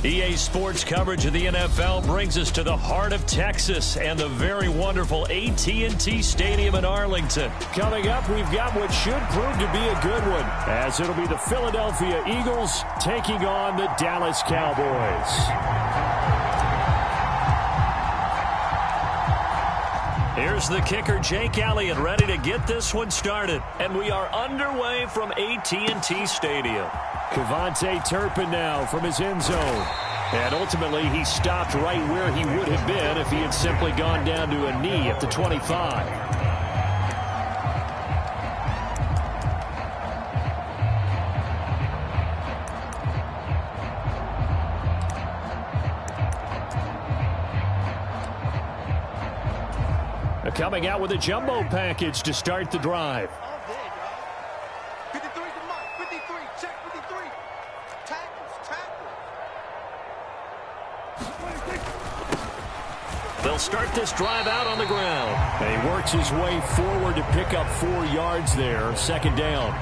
EA Sports coverage of the NFL brings us to the heart of Texas and the very wonderful AT&T Stadium in Arlington. Coming up, we've got what should prove to be a good one, as it'll be the Philadelphia Eagles taking on the Dallas Cowboys. Here's the kicker, Jake Elliott, ready to get this one started. And we are underway from AT&T Stadium. Kevontae Turpin now from his end zone. And ultimately, he stopped right where he would have been if he had simply gone down to a knee at the 25. Coming out with a jumbo package to start the drive. 53 to Mike. 53. Check 53. Tackles. They'll start this drive out on the ground. And he works his way forward to pick up 4 yards there. Second down.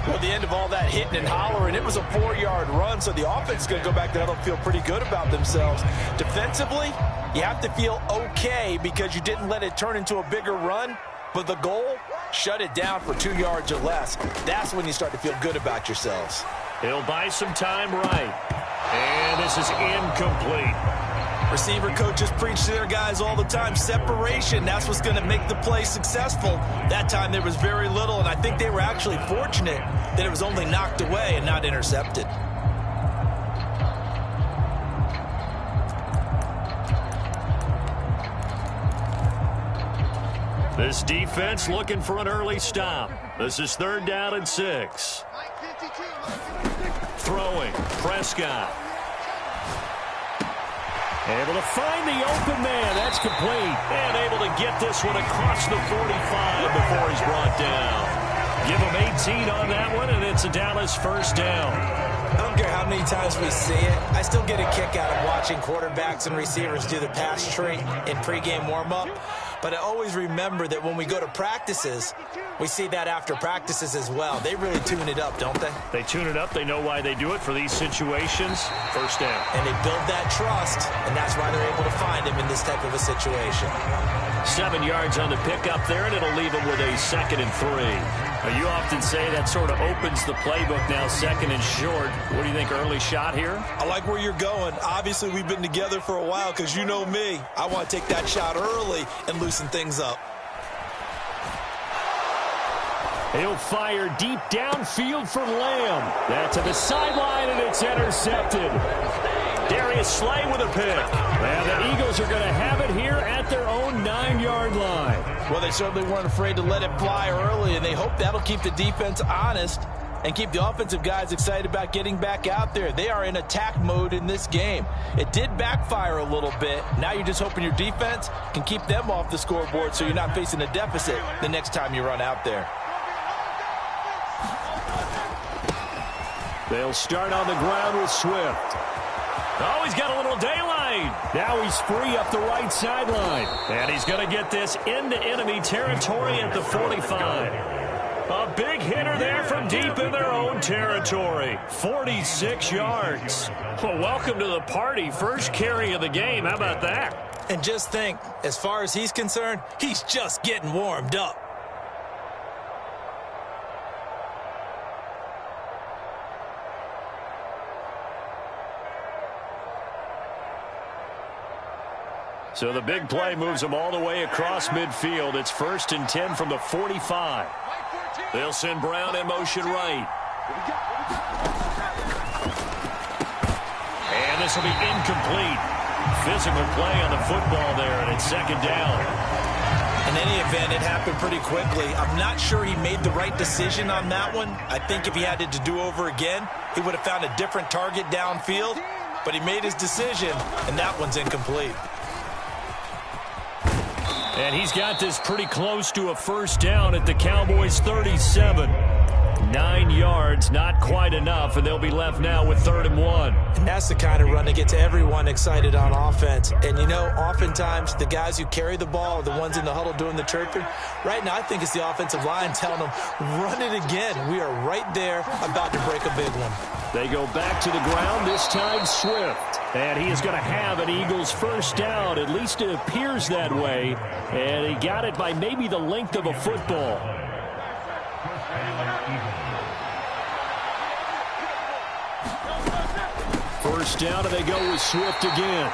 Well, at the end of all that hitting and hollering, it was a 4-yard run, so the offense is going to go back there and feel pretty good about themselves. Defensively, you have to feel okay because you didn't let it turn into a bigger run, but the goal, shut it down for 2 yards or less. That's when you start to feel good about yourselves. He'll buy some time right. And this is incomplete. Receiver coaches preach to their guys all the time. Separation, that's what's going to make the play successful. That time there was very little, and I think they were actually fortunate that it was only knocked away and not intercepted. This defense looking for an early stop. This is 3rd down and 6. Throwing, Prescott. Able to find the open man. That's complete. And able to get this one across the 45 before he's brought down. Give him 18 on that one, and it's a Dallas first down. I don't care how many times we see it. I still get a kick out of watching quarterbacks and receivers do the pass tree in pregame warm-up. But I always remember that when we go to practices, we see that after practices as well. They really tune it up, don't they? They tune it up. They know why they do it for these situations. First down. And they build that trust, and that's why they're able to find him in this type of a situation. 7 yards on the pickup there, and it'll leave him with a 2nd and 3. Now, you often say that sort of opens the playbook now, 2nd and short. What do you think, early shot here? I like where you're going. Obviously, we've been together for a while because you know me. I want to take that shot early and loosen things up. He'll fire deep downfield for Lamb. That to the sideline, and it's intercepted. Darius Slay with a pick. And the Eagles are going to have it here at their own 9-yard line. Well, they certainly weren't afraid to let it fly early, and they hope that'll keep the defense honest and keep the offensive guys excited about getting back out there. They are in attack mode in this game. It did backfire a little bit. Now you're just hoping your defense can keep them off the scoreboard so you're not facing a deficit the next time you run out there. They'll start on the ground with Swift. Oh, he's got a little daylight. Now he's free up the right sideline. And he's going to get this into enemy territory at the 45. A big hitter there from deep in their own territory. 46 yards. Well, welcome to the party. First carry of the game. How about that? And just think, as far as he's concerned, he's just getting warmed up. So the big play moves them all the way across midfield. It's 1st and 10 from the 45. They'll send Brown in motion right. And this will be incomplete. Physical play on the football there, and it's 2nd down. In any event, it happened pretty quickly. I'm not sure he made the right decision on that one. I think if he had it to do over again, he would have found a different target downfield. But he made his decision, and that one's incomplete. And he's got this pretty close to a first down at the Cowboys' 37. 9 yards, not quite enough, and they'll be left now with 3rd and 1. And that's the kind of run that gets everyone excited on offense. And, you know, oftentimes the guys who carry the ball are the ones in the huddle doing the chirping. Right now, I think it's the offensive line telling them, run it again. We are right there about to break a big one. They go back to the ground, this time Swift. And he is going to have an Eagles first down. At least it appears that way. And he got it by maybe the length of a football. First down, and they go with Swift again.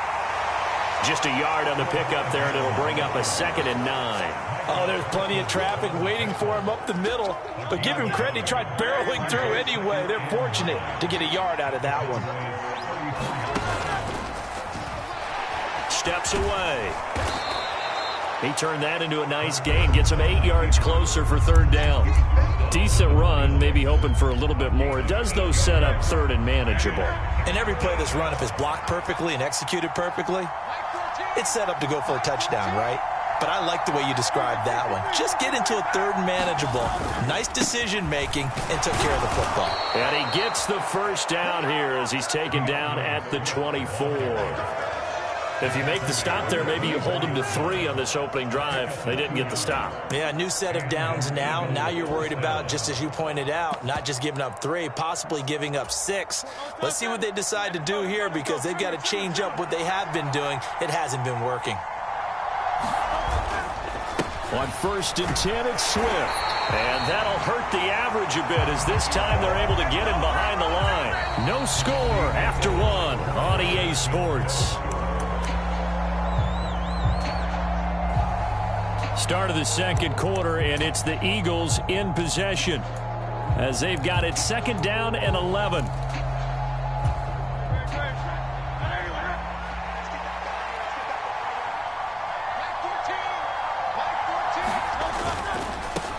Just a yard on the pickup there, and it'll bring up a 2nd and 9. Oh, there's plenty of traffic waiting for him up the middle. But give him credit, he tried barreling through anyway. They're fortunate to get a yard out of that one. Steps away. He turned that into a nice gain. Gets him 8 yards closer for 3rd down. Decent run, maybe hoping for a little bit more. It does, though, set up 3rd and manageable. And every play that's run, if it's blocked perfectly and executed perfectly, it's set up to go for a touchdown, right? But I like the way you described that one. Just get into a 3rd and manageable. Nice decision-making and took care of the football. And he gets the first down here as he's taken down at the 24. If you make the stop there, maybe you hold them to 3 on this opening drive. They didn't get the stop. Yeah, new set of downs now. Now you're worried about, just as you pointed out, not just giving up 3, possibly giving up 6. Let's see what they decide to do here because they've got to change up what they have been doing. It hasn't been working. On 1st and 10, it's Swift. And that'll hurt the average a bit as this time they're able to get him behind the line. No score after 1 on EA Sports. Start of the 2nd quarter, and it's the Eagles in possession as they've got it 2nd down and 11.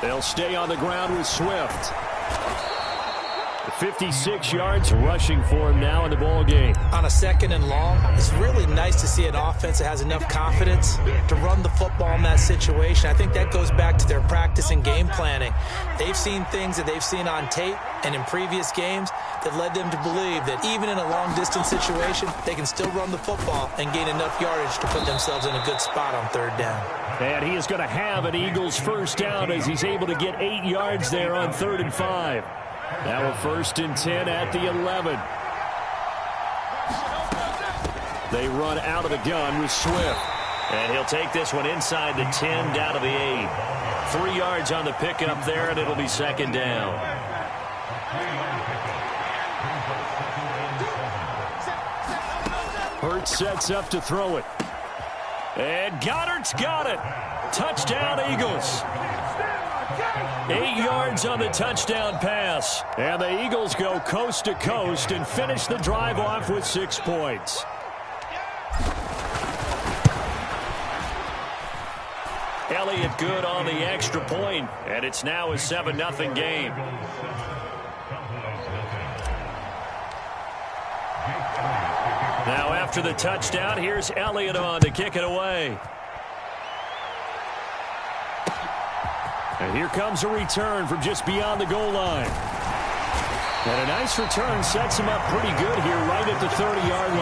They'll stay on the ground with Swift. 56 yards rushing for him now in the ball game. On a 2nd and long, it's really nice to see an offense that has enough confidence to run the football in that situation. I think that goes back to their practice and game planning. They've seen things that they've seen on tape and in previous games that led them to believe that even in a long-distance situation, they can still run the football and gain enough yardage to put themselves in a good spot on 3rd down. And he is going to have an Eagles first down as he's able to get 8 yards there on 3rd and 5. Now a 1st and 10 at the 11. They run out of the gun with Swift. And he'll take this one inside the 10 down to the 8. 3 yards on the pickup there, and it'll be 2nd down. Hurts sets up to throw it. And Goddard's got it. Touchdown, Eagles. 8 yards on the touchdown pass. And the Eagles go coast to coast and finish the drive off with 6 points. Elliott good on the extra point, and it's now a 7-0 game. Now after the touchdown, here's Elliott on to kick it away. And here comes a return from just beyond the goal line. And a nice return sets him up pretty good here right at the 30-yard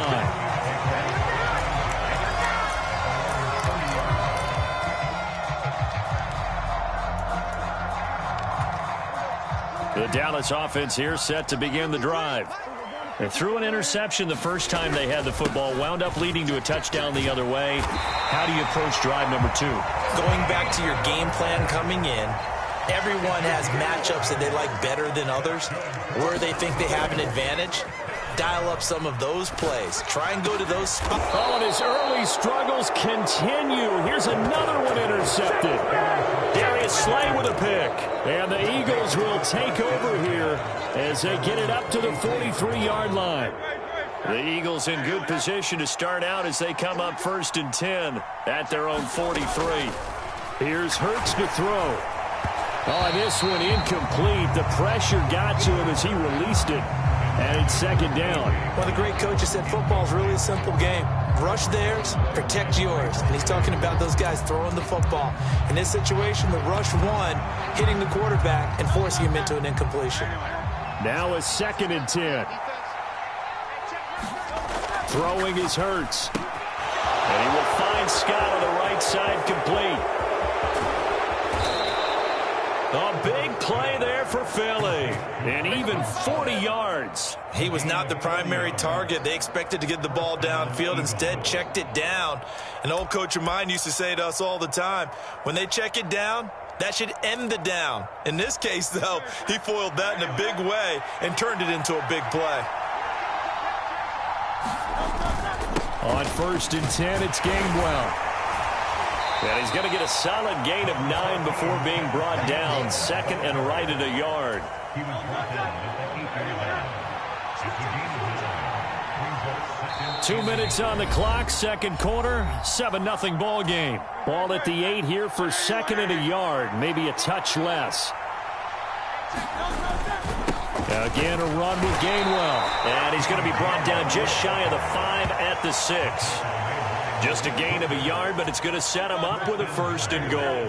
line. The Dallas offense here set to begin the drive. They threw an interception the first time they had the football, wound up leading to a touchdown the other way. How do you approach drive number 2? Going back to your game plan coming in, everyone has matchups that they like better than others, where they think they have an advantage. Dial up some of those plays. Try and go to those spots. Oh, and his early struggles continue. Here's another one intercepted. Darius Slay with a pick. And the Eagles will take over here as they get it up to the 43-yard line. The Eagles in good position to start out as they come up 1st and 10 at their own 43. Here's Hurts to throw. Oh, this one incomplete. The pressure got to him as he released it. And it's second down. One of the great coaches said football is really a simple game. Rush theirs, protect yours. And he's talking about those guys throwing the football. In this situation, the rush one, hitting the quarterback and forcing him into an incompletion. Now a 2nd and 10. Throwing is Hurts. And he will find Scott on the right side, complete. A big play there for Philly. And even 40 yards. He was not the primary target. They expected to get the ball downfield. Instead, checked it down. An old coach of mine used to say to us all the time, when they check it down, that should end the down. In this case, though, he foiled that in a big way and turned it into a big play. On 1st and 10, it's Gainwell. And he's going to get a solid gain of 9 before being brought down. 2nd and right at a yard. 2 minutes on the clock, 2nd quarter, 7-0 ball game. Ball at the 8 here for 2nd and a yard, maybe a touch less. Again, a run with Gainwell. And he's going to be brought down just shy of the 5 at the 6. Just a gain of a yard, but it's going to set him up with a 1st and goal.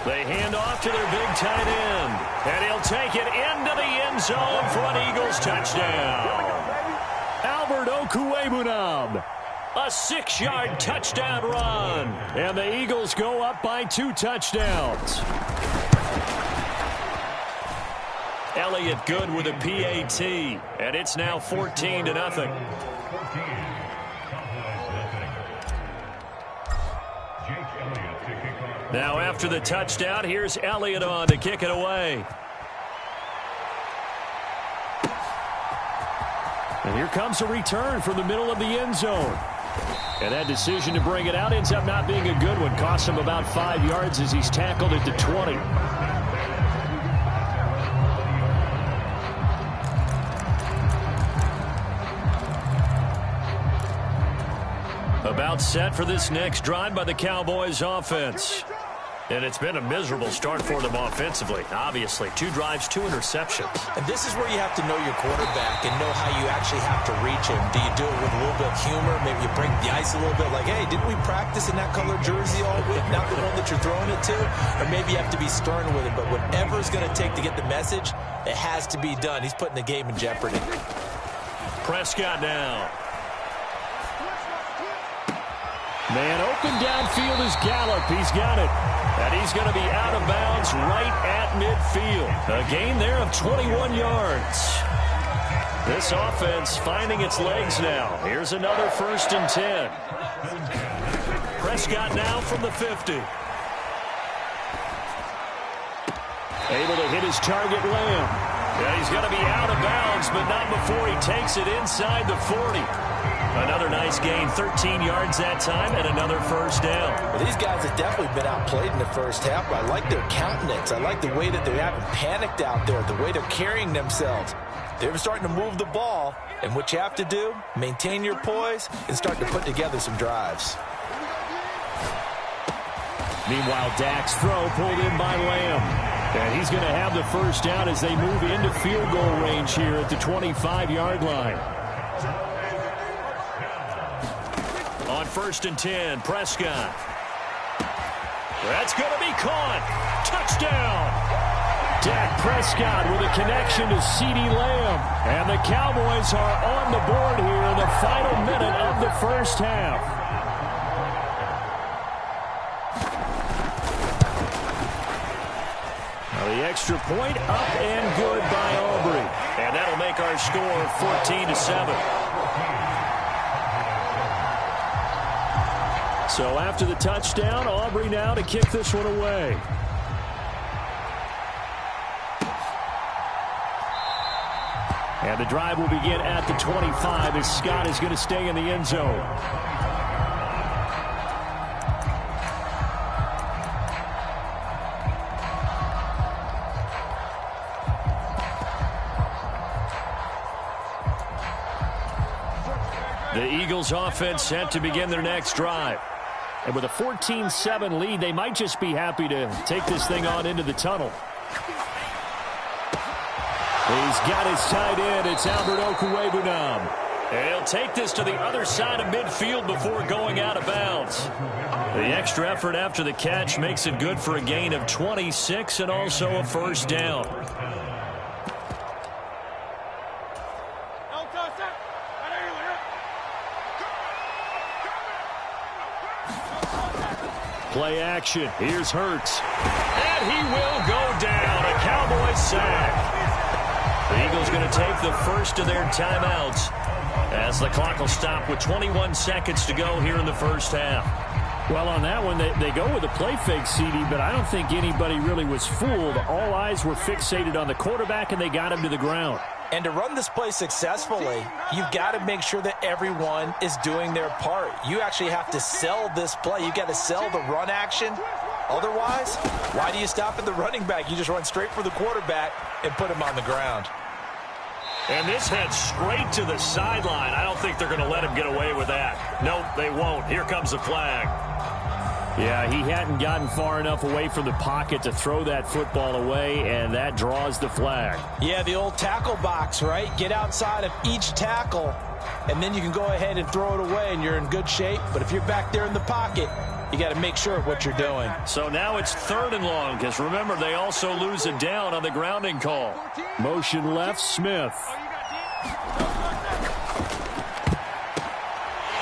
They hand off to their big tight end. And he'll take it into the end zone for an Eagles touchdown. Albert Okwuegbunam. A 6-yard touchdown run. And the Eagles go up by 2 touchdowns. Elliott good with a PAT. And it's now 14-0. Now after the touchdown, here's Elliott on to kick it away. And here comes a return from the middle of the end zone. And that decision to bring it out ends up not being a good one. Cost him about 5 yards as he's tackled at the 20. About set for this next drive by the Cowboys offense. And it's been a miserable start for them offensively. Obviously, 2 drives, 2 interceptions. And this is where you have to know your quarterback and know how you actually have to reach him. Do you do it with a little bit of humor? Maybe you break the ice a little bit like, hey, didn't we practice in that color jersey all week? Not the one that you're throwing it to? Or maybe you have to be stern with him. But whatever it's going to take to get the message, it has to be done. He's putting the game in jeopardy. Prescott now. Man open downfield is Gallup. He's got it. And he's going to be out of bounds right at midfield. A gain there of 21 yards. This offense finding its legs now. Here's another 1st and 10. Prescott now from the 50. Able to hit his target, Lamb. Yeah, he's going to be out of bounds, but not before he takes it inside the 40. Another nice gain, 13 yards that time, and another 1st down. Well, these guys have definitely been outplayed in the first half, but I like their countenance. I like the way that they haven't panicked out there, the way they're carrying themselves. They're starting to move the ball, and what you have to do, maintain your poise and start to put together some drives. Meanwhile, Dak's throw pulled in by Lamb. And he's going to have the 1st down as they move into field goal range here at the 25-yard line. On 1st and 10, Prescott. That's going to be caught. Touchdown. Dak Prescott with a connection to CeeDee Lamb. And the Cowboys are on the board here in the final minute of the first half. Now the extra point up and good by Aubrey. And that'll make our score 14-7. So after the touchdown, Aubrey now to kick this one away. And the drive will begin at the 25 as Scott is going to stay in the end zone. The Eagles offense set to begin their next drive. And with a 14-7 lead, they might just be happy to take this thing on into the tunnel. He's got his tight end. It's Albert Okwuegbunam. And he'll take this to the other side of midfield before going out of bounds. The extra effort after the catch makes it good for a gain of 26 and also a first down. Play action. Here's Hurts. And he will go down. A Cowboys sack. The Eagles going to take the first of their timeouts as the clock will stop with 21 seconds to go here in the first half. Well, on that one, they go with a play fake, CD, but I don't think anybody really was fooled. All eyes were fixated on the quarterback, and they got him to the ground. And to run this play successfully, you've got to make sure that everyone is doing their part. You actually have to sell this play. You've got to sell the run action. Otherwise, why do you stop at the running back? You just run straight for the quarterback and put him on the ground. And this heads straight to the sideline. I don't think they're going to let him get away with that. Nope, they won't. Here comes the flag. Yeah, he hadn't gotten far enough away from the pocket to throw that football away, and that draws the flag. Yeah, the old tackle box, right? Get outside of each tackle, and then you can go ahead and throw it away, and you're in good shape. But if you're back there in the pocket, you got to make sure of what you're doing. So now it's 3rd and long, because remember, they also lose it down on the grounding call. Motion left, Smith.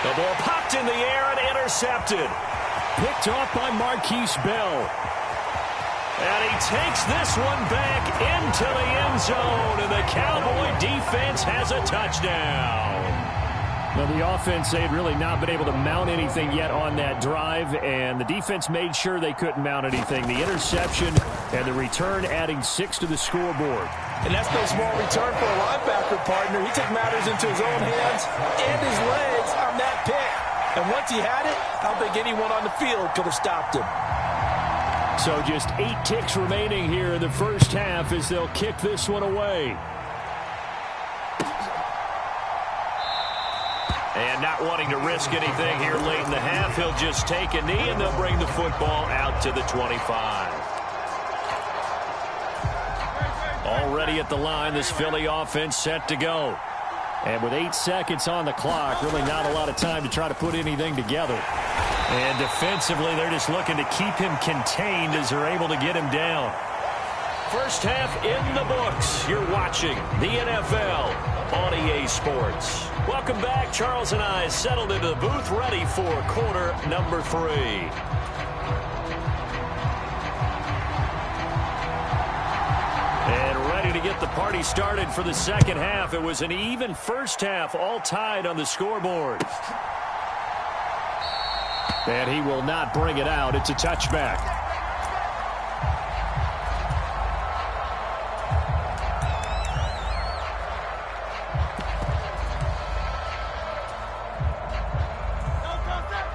The ball popped in the air and intercepted. Picked off by Marquise Bell. And he takes this one back into the end zone, and the Cowboy defense has a touchdown. Well, the offense, they had really not been able to mount anything yet on that drive, and the defense made sure they couldn't mount anything. The interception and the return adding 6 to the scoreboard. And that's no small return for a linebacker, partner. He took matters into his own hands and his legs on that pick. And once he had it, I don't think anyone on the field could have stopped him. So just 8 ticks remaining here in the first half as they'll kick this one away. And not wanting to risk anything here late in the half, he'll just take a knee and they'll bring the football out to the 25. Already at the line, this Philly offense set to go. And with 8 seconds on the clock, really not a lot of time to try to put anything together. And defensively, they're just looking to keep him contained as they're able to get him down. First half in the books. You're watching the NFL on EA Sports. Welcome back. Charles and I settled into the booth, ready for quarter number 3. And ready to get the party started for the second half. It was an even first half, all tied on the scoreboard. And he will not bring it out. It's a touchback.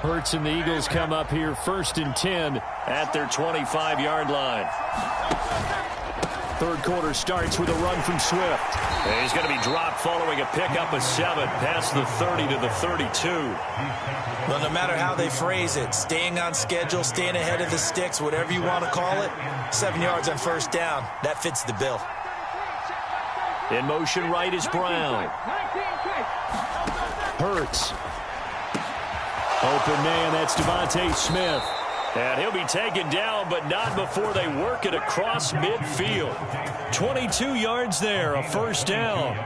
Hurts and the Eagles come up here 1st and 10 at their 25-yard line. Third quarter starts with a run from Swift. And he's going to be dropped following a pickup of 7 past the 30 to the 32. Well, no matter how they phrase it, staying on schedule, staying ahead of the sticks, whatever you want to call it, 7 yards on first down, that fits the bill. In motion right is Brown. Hurts. Open man, that's Devontae Smith. And he'll be taken down, but not before they work it across midfield. 22 yards there, a first down.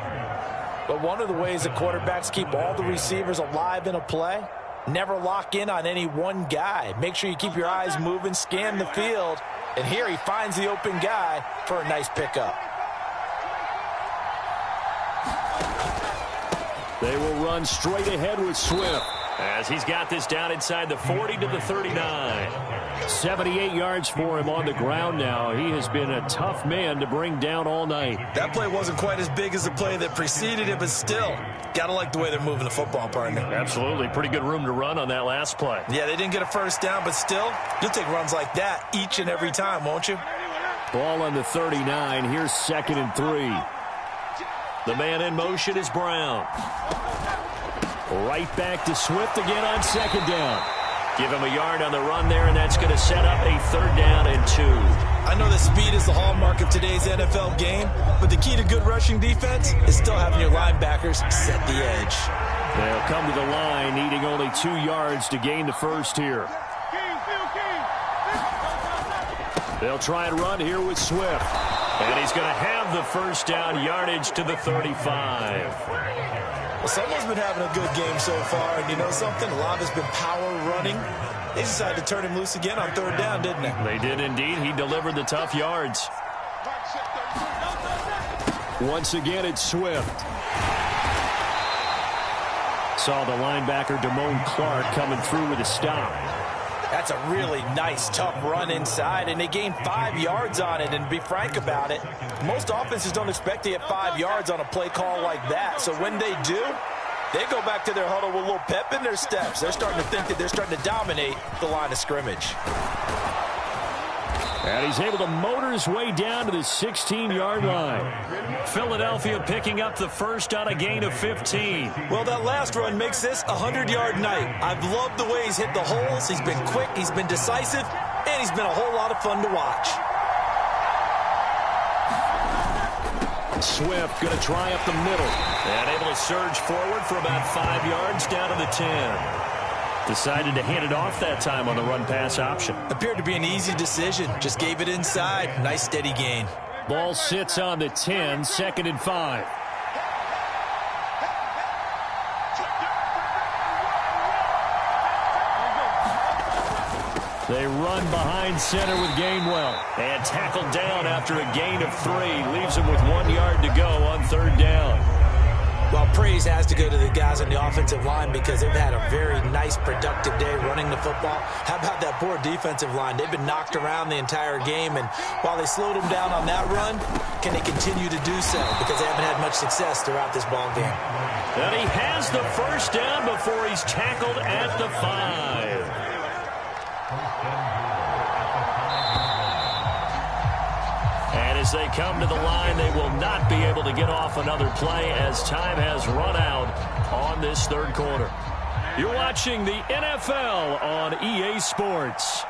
But one of the ways the quarterbacks keep all the receivers alive in a play, never lock in on any one guy. Make sure you keep your eyes moving, scan the field. And here he finds the open guy for a nice pickup. They will run straight ahead with Swift. As he's got this down inside the 40 to the 39. 78 yards for him on the ground now. He has been a tough man to bring down all night. That play wasn't quite as big as the play that preceded it, but still, got to like the way they're moving the football, partner. Absolutely. Pretty good room to run on that last play. Yeah, they didn't get a first down, but still, you'll take runs like that each and every time, won't you? Ball on the 39. Here's 2nd and 3. The man in motion is Brown. Right back to Swift again on 2nd down. Give him a yard on the run there, and that's going to set up a 3rd down and 2. I know that speed is the hallmark of today's NFL game, but the key to good rushing defense is still having your linebackers set the edge. They'll come to the line, needing only 2 yards to gain the first here. They'll try and run here with Swift. And he's going to have the 1st down, yardage to the 35. Well, someone's been having a good game so far, and you know something? A lot has been power running. They decided to turn him loose again on 3rd down, didn't they? They did indeed. He delivered the tough yards. Once again, it's Swift. Saw the linebacker, Damone Clark, coming through with a stop. That's a really nice, tough run inside, and they gained 5 yards on it. And to be frank about it, most offenses don't expect to get 5 yards on a play call like that. So when they do, they go back to their huddle with a little pep in their steps. They're starting to think that they're starting to dominate the line of scrimmage. And he's able to motor his way down to the 16-yard line. Philadelphia picking up the first on a gain of 15. Well, that last run makes this a 100-yard night. I've loved the way he's hit the holes. He's been quick, he's been decisive, and he's been a whole lot of fun to watch. Swift going to try up the middle. And able to surge forward for about 5 yards down to the 10. Decided to hand it off that time on the run-pass option. Appeared to be an easy decision. Just gave it inside. Nice steady gain. Ball sits on the 10, 2nd and 5. They run behind center with Gainwell. And tackled down after a gain of 3. Leaves him with 1 yard to go on 3rd down. Well, praise has to go to the guys on the offensive line because they've had a very nice, productive day running the football. How about that poor defensive line? They've been knocked around the entire game, and while they slowed them down on that run, can they continue to do so? Because they haven't had much success throughout this ball game. And he has the 1st down before he's tackled at the 5. And as they come to the line, they will not be able to get off another play as time has run out on this 3rd quarter. You're watching the NFL on EA Sports.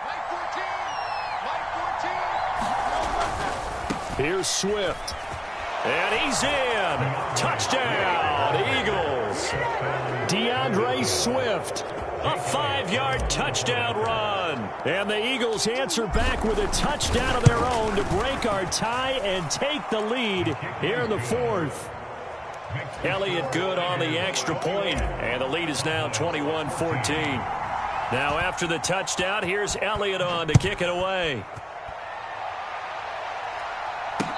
Here's Swift. And he's in. Touchdown, Eagles. DeAndre Swift. A 5-yard touchdown run. And the Eagles answer back with a touchdown of their own to break our tie and take the lead here in the 4th. Elliott good on the extra point, and the lead is now 21-14. Now after the touchdown, here's Elliott on to kick it away.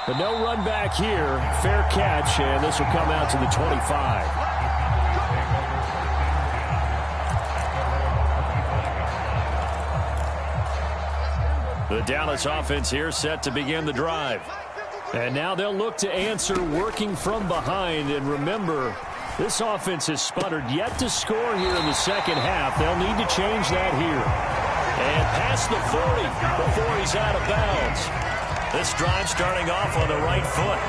But no run back here. Fair catch, and this will come out to the 25. The Dallas offense here set to begin the drive. And now they'll look to answer working from behind. And remember, this offense has sputtered yet to score here in the 2nd half. They'll need to change that here. And past the 40 before he's out of bounds. This drive starting off on the right foot,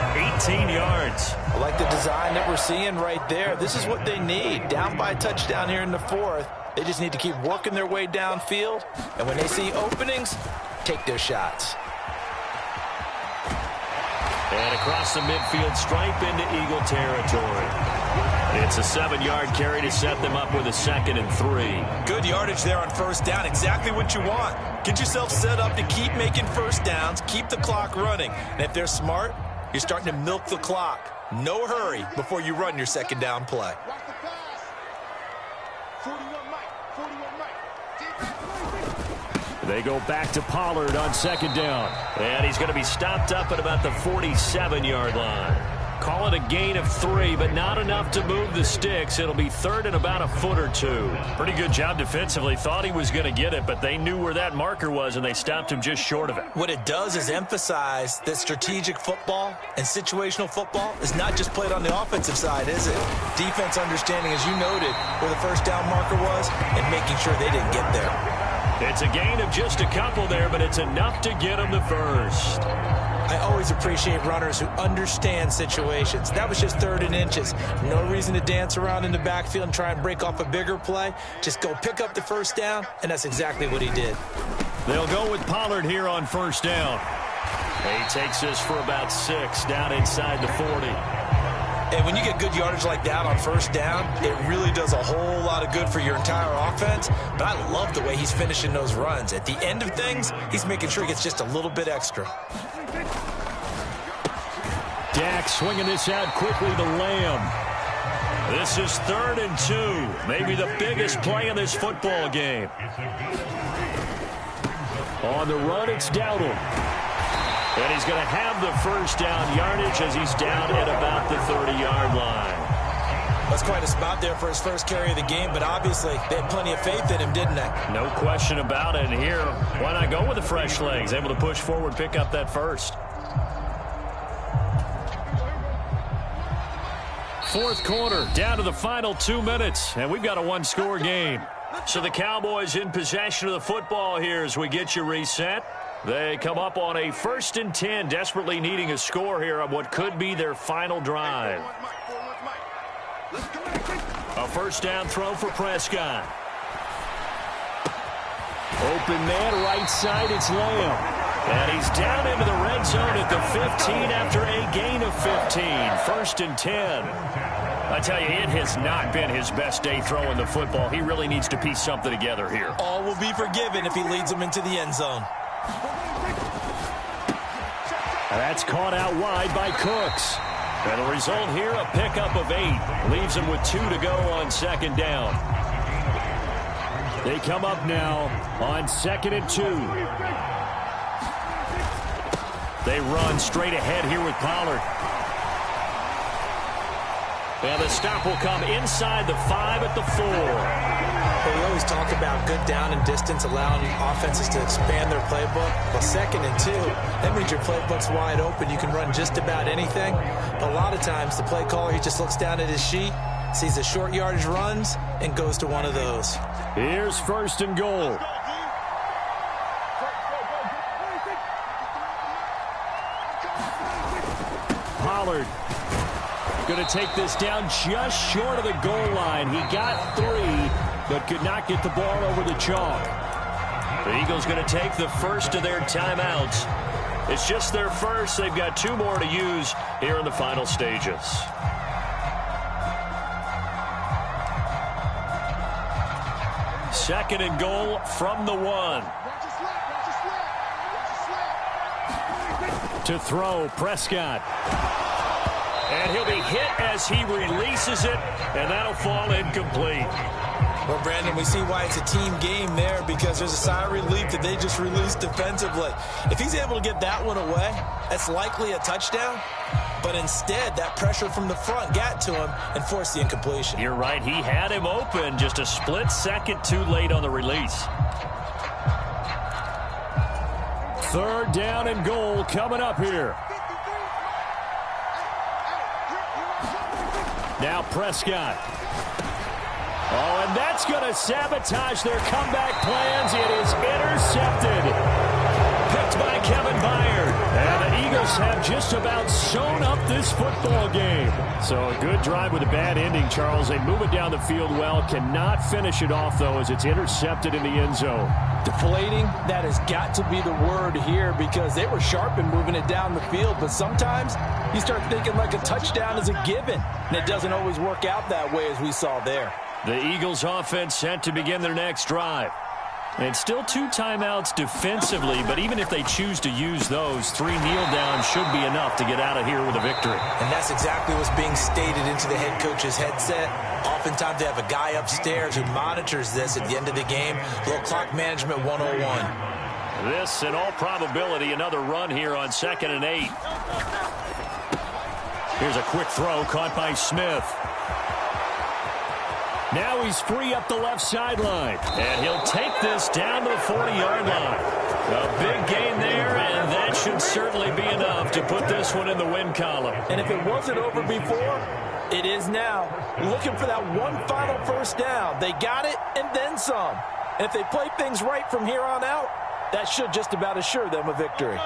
18 yards. I like the design that we're seeing right there. This is what they need. Down by a touchdown here in the 4th. They just need to keep working their way downfield. And when they see openings, take their shots. And across the midfield stripe into Eagle territory. It's a 7-yard carry to set them up with a 2nd and 3. Good yardage there on 1st down. Exactly what you want. Get yourself set up to keep making 1st downs, keep the clock running. And if they're smart, you're starting to milk the clock. No hurry before you run your 2nd down play. They go back to Pollard on 2nd down. And he's going to be stopped up at about the 47-yard line. Call it a gain of 3, but not enough to move the sticks. It'll be 3rd and about a foot or 2. Pretty good job defensively. Thought he was going to get it, but they knew where that marker was, and they stopped him just short of it. What it does is emphasize that strategic football and situational football is not just played on the offensive side, is it? Defense understanding, as you noted, where the 1st down marker was and making sure they didn't get there. It's a gain of just a couple there, but it's enough to get them the 1st. I always appreciate runners who understand situations. That was just 3rd and inches. No reason to dance around in the backfield and try and break off a bigger play. Just go pick up the first down, and that's exactly what he did. They'll go with Pollard here on 1st down. He takes this for about 6 down inside the 40. And when you get good yardage like that on 1st down, it really does a whole lot of good for your entire offense. But I love the way he's finishing those runs. At the end of things, he's making sure he gets just a little bit extra. Dak swinging this out quickly to Lamb. This is 3rd and 2. Maybe the biggest play in this football game. On the run, it's Dowdle. And he's going to have the 1st down yardage as he's down at about the 30-yard line. That's quite a spot there for his first carry of the game, but obviously they had plenty of faith in him, didn't they? No question about it. And here, why not go with the fresh legs? Able to push forward, pick up that 1st. 4th quarter, down to the final 2 minutes, and we've got a 1-score game. So the Cowboys in possession of the football here as we get you reset. They come up on a 1st and 10, desperately needing a score here on what could be their final drive. A 1st down throw for Prescott. Open man, right side, it's Lamb. And he's down into the red zone at the 15 after a gain of 15. 1st and 10. I tell you, it has not been his best day throwing the football. He really needs to piece something together here. All will be forgiven if he leads them into the end zone. That's caught out wide by Cooks. And the result here, a pickup of 8. Leaves him with 2 to go on 2nd down. They come up now on 2nd and 2. They run straight ahead here with Pollard. And the stop will come inside the 5 at the 4. We always talk about good down and distance, allowing offenses to expand their playbook. Well, 2nd and 2, that means your playbook's wide open. You can run just about anything. But a lot of times, the play caller, he just looks down at his sheet, sees the short yardage runs, and goes to one of those. Here's 1st and goal. Pollard going to take this down just short of the goal line. He got 3, but could not get the ball over the chalk. The Eagles going to take the 1st of their timeouts. It's just their 1st. They've got 2 more to use here in the final stages. Second and goal from the 1. To throw, Prescott. And he'll be hit as he releases it, and that'll fall incomplete. Well, Brandon, we see why it's a team game there, because there's a sigh of relief that they just released defensively. If he's able to get that one away, that's likely a touchdown. But instead, that pressure from the front got to him and forced the incompletion. You're right. He had him open, just a split second too late on the release. 3rd down and goal coming up here. Now Prescott. Oh, and that's going to sabotage their comeback plans. It is intercepted. Picked by Kevin Byard. And the Eagles have just about sewn up this football game. So a good drive with a bad ending, Charles. They move it down the field well. Cannot finish it off, though, as it's intercepted in the end zone. Deflating, that has got to be the word here, because they were sharp in moving it down the field. But sometimes you start thinking like a touchdown is a given. And it doesn't always work out that way, as we saw there. The Eagles offense set to begin their next drive. And still 2 timeouts defensively, but even if they choose to use those, 3 kneel downs should be enough to get out of here with a victory. And that's exactly what's being stated into the head coach's headset. Oftentimes they have a guy upstairs who monitors this at the end of the game. A little clock management 101. This, in all probability, another run here on 2nd and 8. Here's a quick throw caught by Smith. Now he's free up the left sideline. And he'll take this down to the 40-yard line. A big gain there, and that should certainly be enough to put this one in the win column. And if it wasn't over before, it is now. Looking for that one final 1st down. They got it and then some. And if they play things right from here on out, that should just about assure them a victory.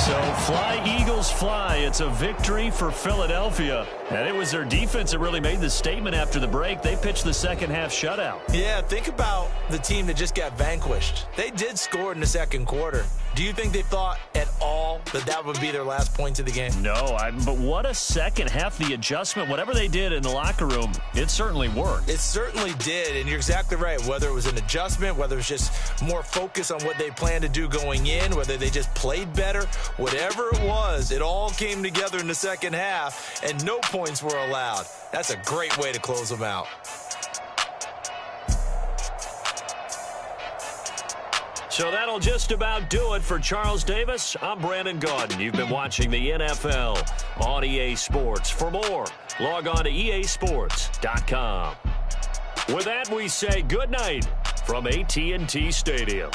So fly, Eagles, fly. It's a victory for Philadelphia. And it was their defense that really made the statement after the break. They pitched the second half shutout. Yeah, think about the team that just got vanquished. They did score in the second quarter. Do you think they thought at all that that would be their last points of the game? No, but what a second half. The adjustment, whatever they did in the locker room, it certainly worked. It certainly did, and you're exactly right. Whether it was an adjustment, whether it was just more focus on what they planned to do going in, whether they just played better, whatever it was, it all came together in the second half, and no points were allowed. That's a great way to close them out. So that'll just about do it for Charles Davis. I'm Brandon Gaudin. You've been watching the NFL on EA Sports. For more, log on to easports.com. With that, we say good night from AT&T Stadium.